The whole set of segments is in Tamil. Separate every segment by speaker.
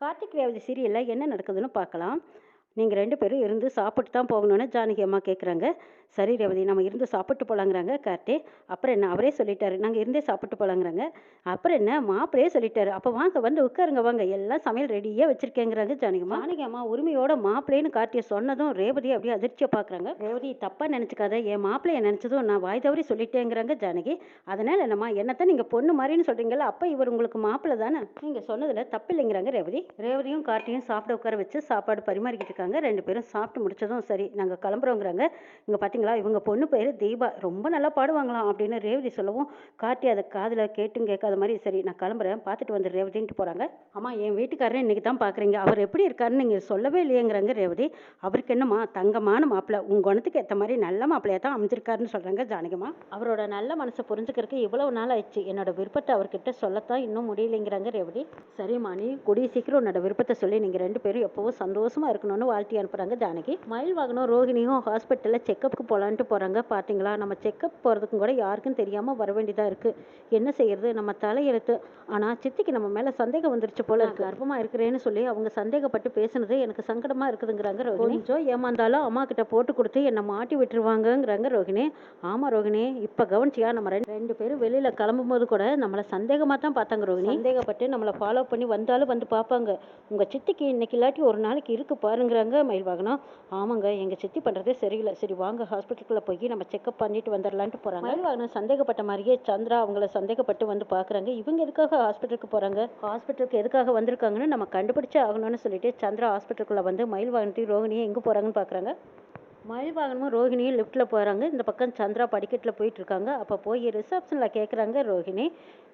Speaker 1: கார்த்திக் ரேவதி சீரியல்ல என்ன நடக்குதுன்னு பார்க்கலாம். நீங்க 2 பேரும் இருந்து சாப்பிட்டு தான் போகணும்னு ஜானகி அம்மா கேட்குறாங்க. சரி ரேவதி நம்ம இருந்து சாப்பிட்டு போலாங்கிறாங்க கார்த்தி. அப்புறம் என்ன அவரே சொல்லிட்டாரு. நாங்க இருந்தே சாப்பிட்டு போலாங்கிறாங்க. அப்புறம் என்ன மாப்பிள்ளையே சொல்லிட்டாரு. அப்ப வாங்க வந்து உட்காருங்க வாங்க. எல்லாம் சமையல் ரெடியா வச்சிருக்கேங்கிறாங்க ஜானகி அம்மா. ஜானகி அம்மா உரிமையோட மாப்பிள்ளைன்னு கார்த்திய சொன்னதும் ரேவதி அப்படியே அதிர்ச்சியா பார்க்குறாங்க. ரேவதி தப்பா நினைச்சுக்காத. என் மாப்பிள்ளைய நினைச்சதும் நான் வாய் தவறி சொல்லிட்டேங்கிறாங்க ஜானகி. அதனால என்னம்மா என்னத்தான் நீங்க பொண்ணு மாதிரின்னு சொல்றீங்கல்ல, அப்ப இவர் உங்களுக்கு மாப்பிள்ளை தானே. நீங்க சொன்னதுல தப்பு இல்லைங்கிறாங்க ரேவதி. ரேவதியும் கார்த்தியும் சாப்பிட உட்கார வச்சு சாப்பாடு பரிமாறிக்கிட்டு இருக்காங்க. 2 பேரும் சாப்பிட்டு முடிச்சதும் சரி நாங்க கிளம்புறோங்கிறாங்க. இங்க பாத்தீங்களா இவங்க பொண்ணு பேரு தீபா, ரொம்ப நல்லா பாடுவாங்களாம் அப்படின்னு ரேவதி சொல்லவும், கார்த்தி அதை காதுல கேட்டும் கேட்காத மாதிரி சரி நான் கிளம்புறேன் பார்த்துட்டு வந்து ரேவதின்ட்டு போறாங்க. ஆமா என் வீட்டுக்காரரை இன்னைக்கு தான் பாக்குறீங்க, அவர் எப்படி இருக்காருன்னு நீங்க சொல்லவே இல்லையேங்கிறாங்க ரேவதி. அவருக்கு என்னம்மா தங்கமான மாப்பிள்ளை, உங்க குணத்துக்கு ஏற்ற மாதிரி நல்ல மாப்பிள்ளையா தான் அமைஞ்சிருக்காருன்னு சொல்றாங்க ஜானகிமா. அவரோட நல்ல மனசை புரிஞ்சுக்கிறதுக்கு இவ்வளவு நாள் ஆயிடுச்சு, என்னோட விருப்பத்தை அவர்கிட்ட சொல்லத்தான் இன்னும் முடியலைங்கிறாங்க ரேவதி. சரிம்மா நீ கூடிய சீக்கிரம் உன்னோட விருப்பத்தை சொல்லி நீங்க 2 பேரும் எப்பவும் சந்தோஷமா இருக்கணும்னு வாழ்த்தி அனுப்புறாங்க ஜானகி. மயில் வாகனம் ரோகிணியும் ஹாஸ்பிட்டல்ல செக்கப்புக்கு போலான்ட்டு போறாங்க. பாத்தீங்களா நம்ம செக்கப் போறதுக்கும் கூட யாருக்கும் தெரியாம வர வேண்டியதா இருக்கு. என்ன செய்யறது, நம்ம தலையெழுத்து. ஆனா சித்திக்கு நம்ம மேல சந்தேகம் வந்துருச்சு போல இருக்கு. கர்ப்பமா இருக்கிறேன்னு சொல்லி அவங்க சந்தேகப்பட்டு பேசுனது எனக்கு சங்கடமா இருக்குதுங்கிறாங்க ரோகிணி. கொஞ்சம் ஏமாந்தாலும் அம்மா கிட்ட போட்டு கொடுத்து என்ன மாட்டி விட்டுருவாங்கங்கிறாங்க ரோகிணி. ஆமா ரோகிணி இப்ப கவனிச்சியா, நம்ம 2 பேரும் வெளியில கிளம்பும் போது கூட நம்மள சந்தேகமா தான் பார்த்தாங்க ரோகிணி. சந்தேகப்பட்டு நம்மளை ஃபாலோ பண்ணி வந்தாலும் வந்து பார்ப்பாங்க. உங்க சித்திக்கு இன்னைக்கு இல்லாட்டி ஒரு நாளைக்கு இருக்கு பாருங்கிறாங்க மயில் வாகனம். ஆமாங்க எங்க சித்தி பண்றதே சரியில்லை, சரி வாங்க ஹாஸ்பிட்டலுக்குள்ள போய் நம்ம செக்அப் பண்ணிட்டு வந்துடலான்ட்டு போறாங்க. மயில் வாகனம் சந்தேகப்பட்ட மாதிரியே சந்திரா அவங்கள சந்தேகப்பட்டு வந்து பாக்குறாங்க. இவங்க எதுக்காக ஹாஸ்பிட்டலுக்கு போறாங்க, ஹாஸ்பிட்டலுக்கு எதுக்காக வந்திருக்காங்கன்னு நம்ம கண்டுபிடிச்சே ஆகணும்னு சொல்லிட்டு சந்திரா ஹாஸ்பிட்டலுக்குள்ள வந்து மயில் வாகனத்தையும் ரோகிணியும் எங்க போறாங்கன்னு பாக்குறாங்க. மயில் வாகனமும் ரோஹிணியும் லிஃப்ட்டில் போகிறாங்க. இந்த பக்கம் சந்திரா படிக்கட்டில் போயிட்டு இருக்காங்க. அப்போ போய் ரிசப்ஷனில் கேட்குறாங்க ரோஹிணி,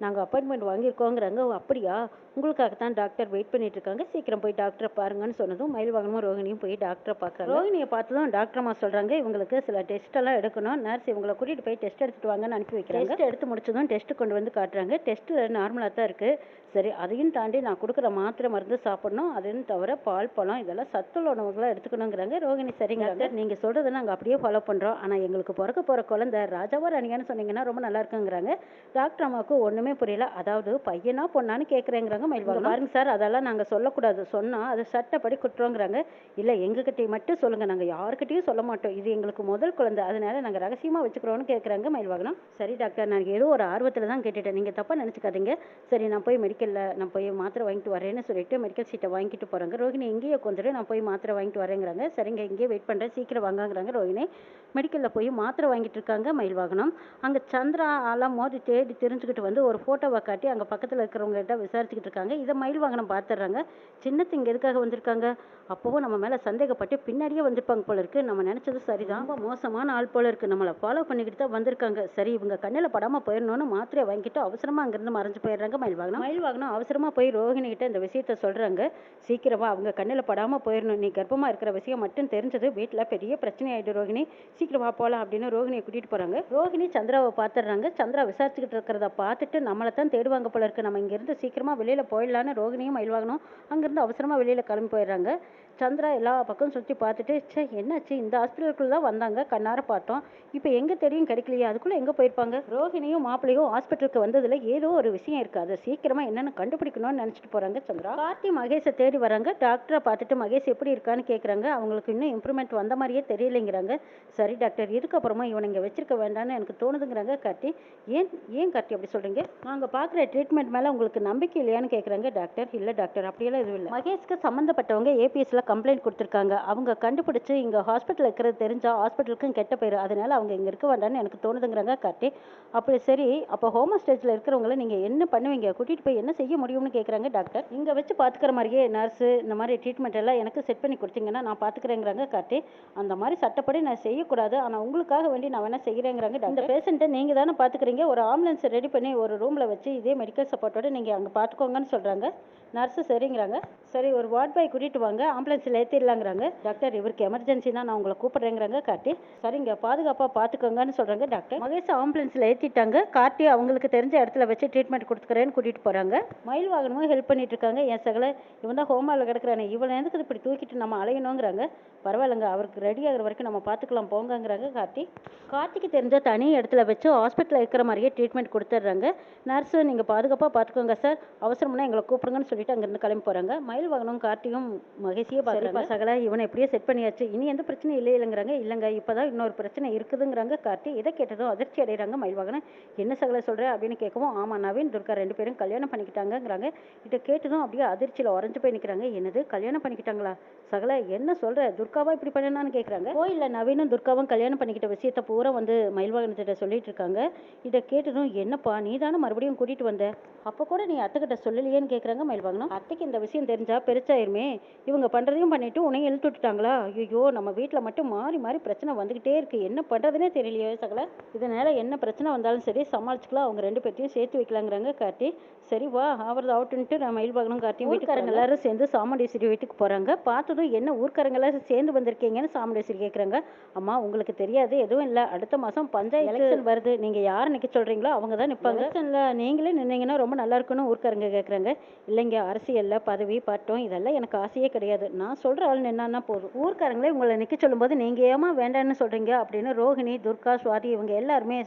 Speaker 1: நாங்கள் அப்பாயின்மெண்ட் வாங்கியிருக்கோங்கிறாங்க. ஓ அப்படியா, உங்களுக்காக தான் டாக்டர் வெயிட் பண்ணிட்டு இருக்காங்க, சீக்கிரம் போய் டாக்டரை பாருங்கன்னு சொன்னதும் மயில் வாகனமும் ரோஹிணியும் போய் டாக்டரை பார்க்குறாங்க. ரோஹிணியை பார்த்ததும் டாக்டர் அம்மா சொல்கிறாங்க இவங்களுக்கு சில டெஸ்ட் எல்லாம் எடுக்கணும், நர்ஸ் இவங்களை கூட்டிகிட்டு போய் டெஸ்ட் எடுத்துட்டு வாங்கன்னு அனுப்பி வைக்கிறாங்க. டெஸ்ட் எடுத்து முடிச்சதும் டெஸ்ட் கொண்டு வந்து காட்டுறாங்க. டெஸ்ட்டில் நார்மலாக தான் இருக்குது. சரி அதையும் தாண்டி நான் கொடுக்குற மாத்திரை மருந்து சாப்பிடணும், அதுன்னு தவிர பால் பழம் இதெல்லாம் சத்துள்ள உணவுகளாக எடுத்துக்கணுங்கிறாங்க ரோஹிணி. சரிங்க நீங்கள் சொல்கிறத நாங்கள் அப்படியே ஃபாலோ பண்ணுறோம், ஆனால் எங்களுக்கு பிறக்க போகிற குழந்தை ராஜாவா ராணியான்னு சொன்னீங்கன்னா ரொம்ப நல்லா இருக்குங்கிறாங்க. டாக்டர் அம்மாவுக்கு ஒன்றுமே புரியல. அதாவது பையனா பொண்ணான்னு கேட்குறேங்கிறாங்க மயில் வாகனம். பாருங்க சார் அதெல்லாம் நாங்கள் சொல்லக்கூடாது, சொன்னால் அது சட்டப்படி குற்றங்கிறாங்க. இல்லை எங்ககிட்டயும் மட்டும் சொல்லுங்கள், நாங்கள் யாருக்கிட்டையும் சொல்ல மாட்டோம், இது எங்களுக்கு முதல் குழந்தை அதனால நாங்கள் ரகசியமாக வச்சுக்கிறோன்னு கேட்குறாங்க மயில் வாகனம். சரி டாக்டர் நான் ஏதோ ஒரு ஆர்வத்தில் தான் கேட்டுட்டேன், நீங்கள் தப்பாக நினச்சிக்காதீங்க. சரி நான் போய் மெடிக்கலில் நான் போய் மாத்திரை வாங்கிட்டு வரேன்னு சொல்லிட்டு மெடிக்கல் சீட்டை வாங்கிட்டு போகிறாங்க. ரோஹிணி எங்கேயே கொஞ்சம் நான் போய் மாத்திரை வாங்கிட்டு வரேங்கிறாங்க. சரிங்க இங்கேயே வெயிட் பண்ணுறேன் சீக்கிரம் வாங்கிறாங்க ரோஹிணி. மெடிக்கலில் போய் மாத்திரை வாங்கிட்டு இருக்காங்க மயில் வாகனம். அங்கே சந்திரா எல்லாம் மோதி தேடி தெரிஞ்சுக்கிட்டு வந்து ஒரு ஃபோட்டோவை காட்டி அங்கே பக்கத்தில் இருக்கிறவங்ககிட்ட விசாரிச்சுக்கிட்டு இருக்காங்க. இதை மயில் வாகனம் பார்த்துடுறாங்க. சின்னத்து இங்கே எதுக்காக வந்திருக்காங்க, அப்போவும் நம்ம மேலே சந்தேகப்பட்டு பின்னாடியே வந்திருப்பாங்க போல இருக்கு. நம்ம நினச்சது சரிதான், ரொம்ப மோசமான ஆள் போல இருக்கு, நம்மளை ஃபாலோ பண்ணிக்கிட்டு தான் வந்திருக்காங்க. சரி இவங்க கண்ணில் படாமல் போயிடணும்னு மாத்திரையை வாங்கிட்டு அவசரமாக அங்கேருந்து மறைஞ்சு போயிடுறாங்க மயில் வாகனம். மயில் வாகனம் அவசரமாக போய் ரோஹிணி கிட்ட இந்த விஷயத்த சொல்கிறாங்க. சீக்கிரமா அவங்க கண்ணில் படாமல் போயிடணும், நீ கர்ப்பமாக இருக்கிற விஷயம் மட்டும் தெரிஞ்சது வீட்டில் பெரிய பிரச்சனை ஆகிடும் ரோஹிணி, சீக்கிரமா போகலாம் அப்படின்னு ரோஹிணியை கூட்டிகிட்டு போகிறாங்க. ரோஹிணி சந்திராவை பார்த்துடுறாங்க. சந்திரா விசாரிச்சுக்கிட்டு இருக்கிறத பார்த்துட்டு நம்மளை தான் தேடுவாங்க போல இருக்கு, நம்ம இங்கேருந்து சீக்கிரமாக வெளியில் போயிடலான்னு ரோஹிணியும் மயில் வாகனம் அங்கேருந்து அவசரமாக வெளியில் கிளம்பி போயிடுறாங்க. சந்திரா எல்லா பக்கம் சுற்றி பார்த்துட்டு சே என்னாச்சு, இந்த ஹாஸ்பிட்டலுக்குள்ள தான் வந்தாங்க, கண்ணார பார்த்தோம், இப்போ எங்கே தெரியும் கிடைக்கலையே, அதுக்குள்ளே எங்கே போயிருப்பாங்க. ரோஹிணியும் மாப்பிள்ளையும் ஹாஸ்பிட்டலுக்கு வந்ததில் ஏதோ ஒரு விஷயம் இருக்குது, அதை சீக்கிரமாக என்னென்னு கண்டுபிடிக்கணும்னு நினச்சிட்டு போகிறாங்க சந்திரா. கார்த்தி மகேஷை தேடி வராங்க. டாக்டரை பார்த்துட்டு மகேஷ் எப்படி இருக்கான்னு கேட்குறாங்க. அவங்களுக்கு இன்னும் இம்ப்ரூவ்மெண்ட் வந்த மாதிரியே தெரியலைங்கிறாங்க. சரி டாக்டர் இதுக்கப்புறமா இவனை இங்கே வச்சிருக்க வேண்டாம்னு எனக்கு தோணுதுங்கிறாங்க கார்த்தி. ஏன் ஏன் கார்த்தி அப்படி சொல்கிறீங்க, நாங்கள் பார்க்குற ட்ரீட்மெண்ட் மேலே உங்களுக்கு நம்பிக்கை இல்லையான்னு கேட்குறாங்க டாக்டர். இல்லை டாக்டர் அப்படியெல்லாம் எதுவும் இல்லை, மகேஷ்க்கு சம்மந்தப்பட்டவங்க ஏபிஎஸ்ல கம்ப்ளைண்ட் கொடுத்துருக்காங்க, அவங்க கண்டுபிடிச்சு இங்கே ஹாஸ்பிட்டல் இருக்கிறது தெரிஞ்சா ஹாஸ்பிட்டலுக்கும் கெட்ட போயிரு, அதனால அவங்க இங்கே இருக்க வேண்டாம்னு எனக்கு தோணுதுங்கிறாங்க கார்த்தி. அப்படி சரி அப்போ ஹோமோ ஸ்டேஜில் இருக்கிறவங்கள நீங்கள் என்ன பண்ணுவீங்க, கூட்டிகிட்டு போய் என்ன செய்ய முடியும்னு கேட்குறாங்க டாக்டர். இங்கே வச்சு பார்த்துக்கிற மாதிரியே நர்ஸு இந்த மாதிரி ட்ரீட்மெண்ட் எல்லாம் எனக்கு செட் பண்ணி கொடுத்தீங்கன்னா நான் பார்த்துக்கிறேங்கிறாங்க கார்த்தி. அந்த மாதிரி சட்டப்படி நான் செய்யக்கூடாது, ஆனால் உங்களுக்காக வேண்டி நான் வேணா செய்கிறேங்கிறாங்க டாக்டர். இந்த பேஷண்ட்டை நீங்கள் தானே பார்த்துக்கிறீங்க, ஒரு ஆம்புலன்ஸ் ரெடி பண்ணி ஒரு ரூமில் வச்சு இதே மெடிக்கல் சப்போர்ட்டோட நீங்கள் அங்கே பார்த்துக்கோங்கன்னு சொல்கிறாங்க நர்ஸு. சரிங்கிறாங்க. சரி ஒரு வார்ட் பாய் கூட்டிகிட்டு வாங்க, ஆம்புலன்ஸில் ஏற்றிடலாங்கிறாங்க டாக்டர். இவருக்கு எமர்ஜென்சி தான், நான் உங்களை கூப்பிட்றேங்கிறாங்க கார்த்தி. சரிங்க பாதுகாப்பாக பார்த்துக்கோங்கன்னு சொல்கிறாங்க டாக்டர். மகேஷ் ஆம்புலன்ஸில் ஏற்றிட்டாங்க. கார்த்தி அவங்களுக்கு தெரிஞ்ச இடத்துல வச்சு ட்ரீட்மெண்ட் கொடுத்துக்கிறேன்னு கூட்டிகிட்டு போகிறாங்க. மயில் வாகனமும் ஹெல்ப் பண்ணிட்டு இருக்காங்க. என் சகல இவன் தான் ஹோமாவில் கிடக்குறானே, இவனை எதுக்கு இப்படி தூக்கிட்டு நம்ம அலையணுங்கிறாங்க. பரவாயில்லைங்க அவருக்கு ரெடி ஆகிற வரைக்கும் நம்ம பார்த்துக்கலாம் போங்கங்கிறாங்க கார்த்தி. கார்த்திக்கு தெரிஞ்ச தனி இடத்துல வச்சு ஹாஸ்பிட்டலில் இருக்கிற மாதிரியே ட்ரீட்மெண்ட் கொடுத்துட்றாங்க. நர்ஸு நீங்கள் பாதுகாப்பாக பார்த்துக்கோங்க சார், அவசரம்னா எங்களை கூப்பிடுங்கன்னு சொல்லிட்டு அங்கேருந்து கிளம்பி போகிறாங்க. மயில் மயில்வாகனும் கார்த்தியும் மகேஷையே பார்க்குறாங்க. சகல இவனை எப்படியோ செட் பண்ணியாச்சு, இனி எந்த பிரச்சனையும் இல்லைங்கிறாங்க. இல்லைங்க இப்போதான் இன்னொரு பிரச்சனை இருக்குதுங்கிறாங்க கார்த்தி. இதை கேட்டதும் அதிர்ச்சி அடைகிறாங்க மயில்வாகனன். என்ன சகல சொல்கிற அப்படின்னு கேட்கவும், ஆமாம் நவீன் துர்கா 2 பேரும் கல்யாணம் பண்ணிக்கிட்டாங்கங்கிறாங்க. இதை கேட்டதும் அப்படியே அதிர்ச்சியில் உறைஞ்சு போய் நிற்கிறாங்க. என்னது கல்யாணம் பண்ணிக்கிட்டாங்களா? சகல என்ன சொல்கிற, துர்காவா இப்படி பண்ணனான்னு கேட்குறாங்க. கோயிலில் நவீனும் துர்காவும் கல்யாணம் பண்ணிக்கிட்ட விஷயத்தை பூரா வந்து மயில்வாகனத்திட்ட சொல்லிட்டு இருக்காங்க. இதை கேட்டதும், என்னப்பா நீ தானே மறுபடியும் கூட்டிகிட்டு வந்த, அப்போ கூட நீ அத்தைக்கிட்ட சொல்லலையேன்னு கேட்குறாங்க மயில்வாகனம். அத்தைக்கு இந்த விஷயம் தெரிஞ்சா பெருசாயிருமே, இவங்க பண்ணுறதையும் பண்ணிட்டு உன்னையும் இழுத்து விட்டுட்டாங்களா? ஐயோ நம்ம வீட்டில் மட்டும் மாறி மாறி பிரச்சனை வந்துக்கிட்டே இருக்கு, என்ன பண்ணுறதுனே தெரியலையே சகல. இதனால் என்ன பிரச்சனை வந்தாலும் சரி சமாளிச்சுக்கலாம், அவங்க 2 பேர்த்தையும் சேர்த்து வைக்கலாங்கிறாங்க கார்த்தி. சரி வா ஆவறது அவுட்டுன்ட்டு நான் மயில்வாகனும் கார்த்தியும் வீட்டுக்காரங்க எல்லாரும் சேர்ந்து சாமுண்டேஸ்வரி வீட்டுக்கு போகிறாங்க. பார்த்ததும் என்ன ஊர்க்காரங்க எல்லாரும் சேர்ந்து வந்திருக்கீங்கன்னு சாமுண்டேஸ்வரி கேட்குறாங்க. அம்மா உங்களுக்கு தெரியாது எதுவும் இல்லை, அடுத்த மாதம் பஞ்சாயத்து எலெக்ஷன் வருது, நீங்கள் யார் நிற்க சொல்கிறீங்களோ அவங்க தான் நிற்பாங்க. எலெக்ஷனில் நீங்களே நின்னீங்கன்னா ரொம்ப நல்லா இருக்குன்னு ஊர்க்காரங்க கேட்குறாங்க. இல்லைங்க அரசியலில் பதவி பட்டம் இதெல்லாம் எனக்கு ஆசையே கிடையாது, நான் சொல்கிற ஆள் நின்னா போதும். ஊர்க்காரங்களே உங்களை நிற்க சொல்லும்போது நீங்கள் ஏமா வேண்டான்னு சொல்கிறீங்க அப்படின்னு ரோஹிணி துர்கா சுவாதி இவங்க எல்லாருமே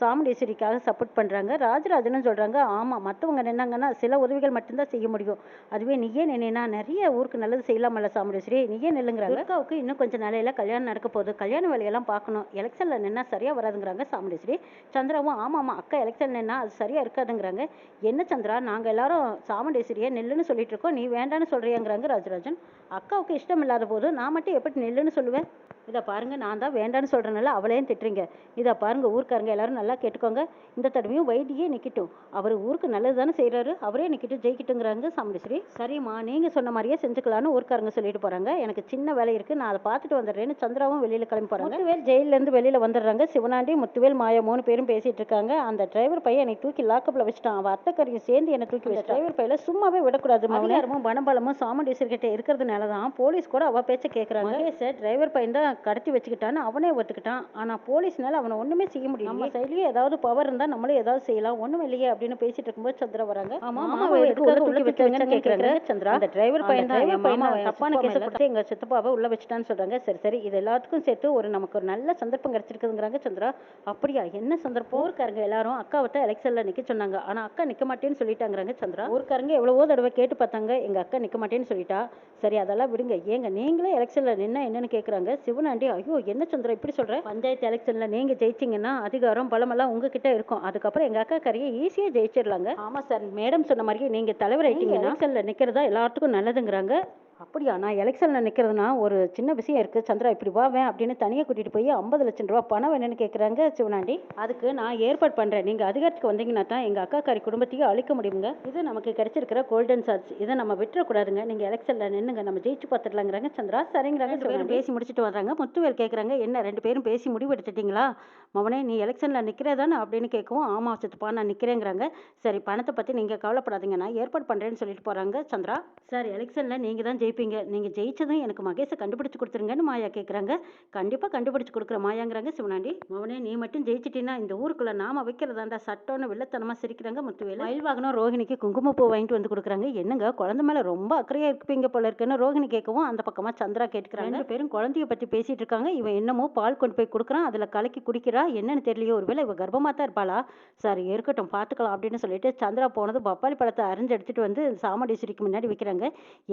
Speaker 1: சாமுண்டேஸ்வரிக்காக சப்போர்ட் பண்ணுறாங்க. ராஜராஜனும் சொல்கிறாங்க, ஆமாம் மற்றவங்க நின்னாங்கன்னா சில உதவிகள் மட்டும்தான் செய்ய முடியும், அதுவே நீயே நின்னா நிறைய ஊருக்கு நல்லது செய்யலாமல்ல சாமுண்டேஸ்வரி, நீயே நில்லுங்கிறாங்க. துர்காவுக்கு இன்னும் கொஞ்சம் நாளையில கல்யாணம் நடக்க போகுது, கல்யாண வேலையெல்லாம் பார்க்கணும், எலெக்ஷனில் நின்னா சரியாக வராதுங்கிறாங்க சாமுண்டேஸ்வரி. சந்திராவும் ஆமாம்மா அக்கா எலெக்ஷன் நின்னா அது சரியாக இருக்காதுங்கிறாங்க. என்ன சந்திரா நாங்கள் எல்லாரும் சாமுண்டேஸ்வரியை நெல்லுன்னு சொல்லிட்டு இருக்கோம், நீ வேண்டான்னு சொல்கிறியாங்கிறாங்க ராஜராஜன். அக்காவுக்கு இஷ்டம் இல்லாத போது நான் மட்டும் எப்படி நெல்லுன்னு சொல்லுவேன்? இதை பாருங்க நான் தான் வேண்டான்னு சொல்கிறனால அவளையும் திட்டுறீங்க. இதை பாருங்க ஊர்க்காரங்க எல்லாரும் நல்லா கேட்டுக்கோங்க, இந்த தடவையும் வைத்தியே நிற்கட்டும், அவர் ஊருக்கு நல்லது தானே செய்கிறாரு, அவரே நிற்கட்டும் ஜெயிக்கட்டுங்கிறாங்க சாமுண்டேஸ்வரி. சரிம்மா நீங்கள் சொன்ன மாதிரியே செஞ்சுக்கலான்னு ஊர்க்காரங்க சொல்லிட்டு போகிறாங்க. எனக்கு சின்ன வேலை இருக்குது நான் அதை பார்த்துட்டு வந்துடுறேன்னு சந்திராவும் வெளியில் கிளம்பி போகிறாங்க. முத்துவேல் ஜெயிலேருந்து வெளியில் வந்துடுறாங்க. சிவனாண்டி முத்துவேல் மாயா 3 பேரும் பேசிகிட்டு இருக்காங்க. அந்த டிரைவர் பையன் என்னை தூக்கி லாக்கப்பில் வச்சுட்டான், அவள் அத்தைக்கரையும் சேர்ந்து என்னை தூக்கி வச்சு டிரைவர் பையில சும்மாவே விடக்கூடாது. அதிகாரமும் பணபலமும் சாமுண்டேஸ்வரி கிட்ட இருக்கிறதுனால தான் போலீஸ் கூட அவள் பேச்ச கேட்குறாங்க. மகேஷை டிரைவர் பையன் தான் கடத்தி வச்சுக்கிட்டான்னு அவனே ஒத்துக்கிட்டான், ஆனால் போலீஸ்னால அவனை ஒன்றுமே செய்ய முடியும், நம்ம சைட்லேயே ஏதாவது பவர் இருந்தால் நம்மளும் ஏதாவது செய்யலாம், ஒன்றும் இல்லையே அப்படின்னு பேசிட்டு இருக்கும்போது சந்திரா வராங்க. ஆமாம் தூக்கி வச்சாங்கன்னு கேட்குறாங்க சந்திரா. அந்த டிரைவர் பையன் தான் தப்பான கேஸை கொடுத்து எங்கள் சித்தப்பாவை உள்ள வச்சுட்டான்னு சொல்கிறாங்க. சரி சரி இது எல்லாத்துக்கும் சேர்த்து நமக்கு ஒரு நல்ல சந்தர்ப்பம் கிடைச்சிருக்குதுங்கிறாங்க சந்திரா. அப்படியா என்ன சந்தர்ப்பம்? ஊர்க்காரங்க எல்லாரும் அக்காவத்தை எலெக்ஷனில் நிற்க சொன்னாங்க, ஆனால் அக்கா நிற்க மாட்டேன்னு சொல்லிட்டாங்கிறாங்க சந்திரா. ஊர்க்காரங்க எவ்வளவோ தடவை கேட்டு பார்த்தாங்க, எங்கள் அக்கா நிற்க மாட்டேன்னு சொல்லிட்டா. சரி அதெல்லாம் விடுங்க, ஏங்க நீங்களே எலெக்ஷனில் நின்னா என்னன்னு கேட்குறாங்க சிவனாண்டி. ஐயோ என்ன சந்திரா இப்படி சொல்கிறேன், பஞ்சாயத்து எலெக்ஷனில் நீங்கள் ஜெயிச்சிங்கன்னா அதிகாரம் பலமெல்லாம் உங்ககிட்ட இருக்கும், அதுக்கப்புறம் எங்கள் அக்கா கரையை ஈஸியாக ஜெயிச்சிடலாங்க. ஆமாம் சார் மேடம் சொன்ன மாதிரியே நீங்கள் தலைவர் ஆயிட்டீங்கன்னா எலெக்ஷனில் நிற்கிறதா எல்லாத்துக்கும் நல்லதுங்கிறாங்க. அப்படியா நான் எலெக்ஷனில் நிற்கிறதுனா ஒரு சின்ன விஷயம் இருக்குது சந்திரா, இப்படி வாவேன் அப்படின்னு தனியாக கூட்டிகிட்டு போய் 50 லட்சம் ரூபா பணம் வேணும்னு கேட்குறாங்க சிவனாண்டி. அதுக்கு நான் ஏற்பாடு பண்ணுறேன், நீங்கள் அதிகாரத்துக்கு வந்தீங்கன்னா தான் எங்கள் அக்காக்காரி குடும்பத்தையும் அழிக்க முடியுங்க, இது நமக்கு கிடைச்சிருக்கிற கோல்டன் சார்ஜ், இதை நம்ம விட்டுறக்கூடாதுங்க, நீங்கள் எலெக்ஷனில் நின்னுங்க நம்ம ஜெயிச்சு பார்த்துடலாங்கிறாங்க சந்திரா. சரிங்கிறாங்க. 2 பேரும் பேசி முடிச்சுட்டு வர்றாங்க. முத்துவேல் கேட்குறாங்க, என்ன 2 பேரும் பேசி முடிவு எடுத்துட்டிங்களா? மவனே நீ எலெக்ஷனில் நிற்கிறதானே அப்படின்னு கேட்கவும், ஆமாம் சித்தப்பா நான் நிற்கிறேங்கிறாங்க. சரி பணத்தை பற்றி நீங்கள் கவலைப்படாதீங்க நான் ஏற்பாடு பண்ணுறேன்னு சொல்லிட்டு போகிறாங்க சந்திரா. சார் எலெக்ஷனில் நீங்கள் தான் ஜெயிப்பீங்க, நீங்கள் ஜெயிச்சதும் எனக்கு மகேஷை கண்டுபிடிச்சு கொடுத்துருங்கன்னு மாயா கேட்குறாங்க. கண்டிப்பாக கண்டுபிடிச்சு கொடுக்குற மாயாங்கிறாங்க சிவனாண்டி. மவனே நீ மட்டும் ஜெயிச்சிட்டீங்கன்னா இந்த ஊருக்குள்ளே நாம வைக்கிறதாண்டா சட்டம்னு வில்லத்தனமாக சிரிக்கிறாங்க முத்துவேல். மயில்வாகனம் ரோஹிணிக்கு குங்குமப்பூ வாங்கிட்டு வந்து கொடுக்குறாங்க. என்னங்க குழந்தை மேலே ரொம்ப அக்கறையாக இருப்பீங்க போல இருக்குன்னு ரோஹிணி கேட்கவும், அந்த பக்கமாக சந்திரா கேட்டுக்கிறாங்க. 2 பேரும் குழந்தைய பற்றி பேசிகிட்டு இருக்காங்க. இவன் என்னமோ பால் கொண்டு போய் கொடுக்குறான், அதில் கலக்கி குடிக்கிறா, என்னன்னு தெரியலையோ, ஒருவேளை இவ கர்ப்பமாக தான் இருப்பாளா? சரி இருக்கட்டும் பார்த்துக்கலாம் அப்படின்னு சொல்லிட்டு சந்திரா போனது பப்பாளி பழத்தை அரிஞ்சு எடுத்துகிட்டு வந்து சாமுண்டேஸ்வரிக்கு முன்னாடி வைக்கிறாங்க.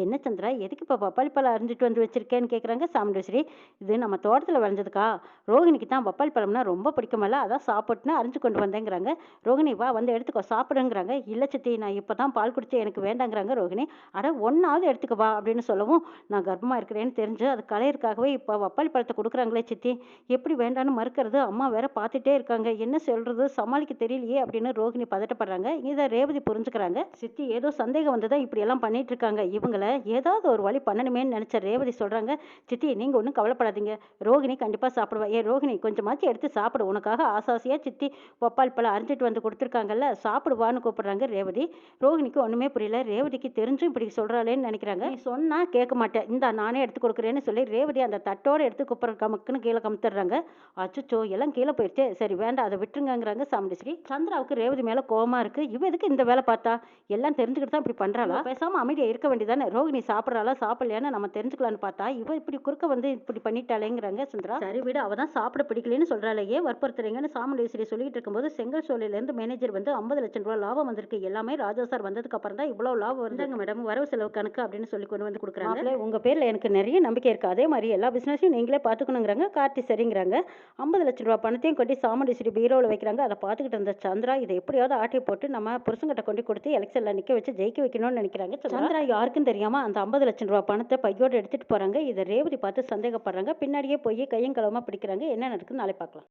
Speaker 1: என்ன சந்திரா எதுக்கு இப்போ பப்பாளி பழம் அரிஞ்சிட்டு வந்து வச்சிருக்கேன்னு கேட்குறாங்க சாமுண்டேஸ்வரி. இது நம்ம தோட்டத்தில் விளைஞ்சதுக்கா, ரோஹிணிக்கு தான் பப்பாளி பழம்னா ரொம்ப பிடிக்குமல்ல, அதான் சாப்பிட்டுன்னு அரிஞ்சு கொண்டு வந்தேங்கிறாங்க. ரோஹிணி வா வந்து எடுத்துக்கோ சாப்பிடுங்கிறாங்க. இல்லை சித்தி நான் இப்போ தான் பால் குடிச்சு எனக்கு வேண்டாங்கிறாங்க ரோஹிணி. அட ஒன்றாவது எடுத்துக்க வா அப்படின்னு சொல்லவும், நான் கர்ப்பமாக இருக்கிறேன்னு தெரிஞ்சு அது கலையருக்காகவே இப்போ பப்பாளி பழத்தை கொடுக்குறாங்களே சித்தி, எப்படி வேண்டான்னு மறுக்கிறது, அம்மா வேற பார்த்துட்டே இருக்காங்க, என்ன சொல்றது சமாளிக்க தெரியலையே அப்படின்னு ரோஹிணி பதட்டப்படுறாங்க. இதை ரேவதி புரிஞ்சுக்கிறாங்க. சித்தி ஏதோ சந்தேகம் வந்ததா இப்படி எல்லாம் பண்ணிட்டு இருக்காங்க, இவங்களை ஏதாவது ஒரு வழி பண்ணணுமேன்னு நினைச்ச ரேவதி சொல்றாங்க, சித்தி நீங்க ஒன்றும் கவலைப்படாதீங்க, ரோஹிணி கண்டிப்பா சாப்பிடுவா, ஏ ரோஹிணி கொஞ்சமாச்சும் எடுத்து சாப்பிடு, உனக்காக ஆசாசியா சித்தி பப்பாளி பழம் அரிஞ்சிட்டு வந்து கொடுத்துருக்காங்கல்ல சாப்பிடுவான்னு கூப்பிடுறாங்க ரேவதி. ரோஹிணிக்கு ஒண்ணுமே புரியல, ரேவதிக்கு தெரிஞ்சும் இப்படி சொல்றாளேன்னு நினைக்கிறாங்க. நீ சொன்னா கேட்க மாட்டேன், இந்த நானே எடுத்து கொடுக்குறேன்னு சொல்லி ரேவதி அந்த தட்டோட எடுத்து கூப்பிடுற கமக்குன்னு கீழே கமுத்துறாங்க. அச்சுச்சோ எல்லாம் கீழே போயிடுச்சு, சரி வேண்டாம் அதை விட்டுருங்கிறாங்க சாமுண்டேஸ்வரி. சந்திராவுக்கு ரேவதி மேல கோவமா இருக்கு, இவ எதுக்கு இந்த வேலை பார்த்தா, எல்லாம் தெரிஞ்சுக்கிட்டு தான் இப்படி பண்றாளா, பேசாம அமைதியா இருக்க வேண்டியதானே, ரோஹிணி சாப்பிட்றாளா சாப்பிட்டாலா சாப்பிடலையான்னு நம்ம தெரிஞ்சுக்கலான்னு பார்த்தா இவ இப்படி குறுக்க வந்து இப்படி பண்ணிட்டாளேங்கிறாங்க சந்திரா. சரி விடு, அவ தான் சாப்பிட பிடிக்கலன்னு சொல்றாளே, ஏன் வற்புறுத்துறீங்கன்னு சாமுண்டீஸ்வரி சொல்லிட்டு இருக்கும்போது செங்கல் சோலையிலேருந்து மேனேஜர் வந்து 50 லட்சம் ரூபா லாபம் வந்திருக்கு. எல்லாமே ராஜா சார் வந்ததுக்கு அப்புறம் தான் இவ்வளோ லாபம் வருதுங்க மேடம், வரவு செலவு கணக்கு அப்படின்னு சொல்லி கொண்டு வந்து கொடுக்குறாங்க. உங்க பேர்ல எனக்கு நிறைய நம்பிக்கை இருக்கு. அதே மாதிரி எல்லா பிசினஸையும் நீங்களே பார்த்துக்கணுங்கிறாங்க. கார்த்தி சரிங்கிறாங்க. 50 லட்சம் ரூபா பணத்தையும் கொண்டு சாமுண்டீஸ்வரி பீரோவில் வைக்கிறாங்க. அதை பார்த்துக்கிட்டு இருந்த சந்திரா இதை எப்படியாவது ஆட்டி போட்டு நம்ம புருஷங்கிட்ட கொண்டு கொடுத்து எலெக்ஷன்ல நிக்க வச்சு ஜெயிக்க வைக்கணும்னு நினைக்கிறாங்க. சந்திரா யாருக்கும் தெரியாம அந்த 50 லட்சம் ரூபா பணத்தை பையோட எடுத்துட்டு போறாங்க. இதை ரேவதி பார்த்து சந்தேகப்படுறாங்க. பின்னாடியே போய் கையும் களவுமா பிடிக்கிறாங்க. என்ன நடக்குதுன்னு நாளை பார்க்கலாம்.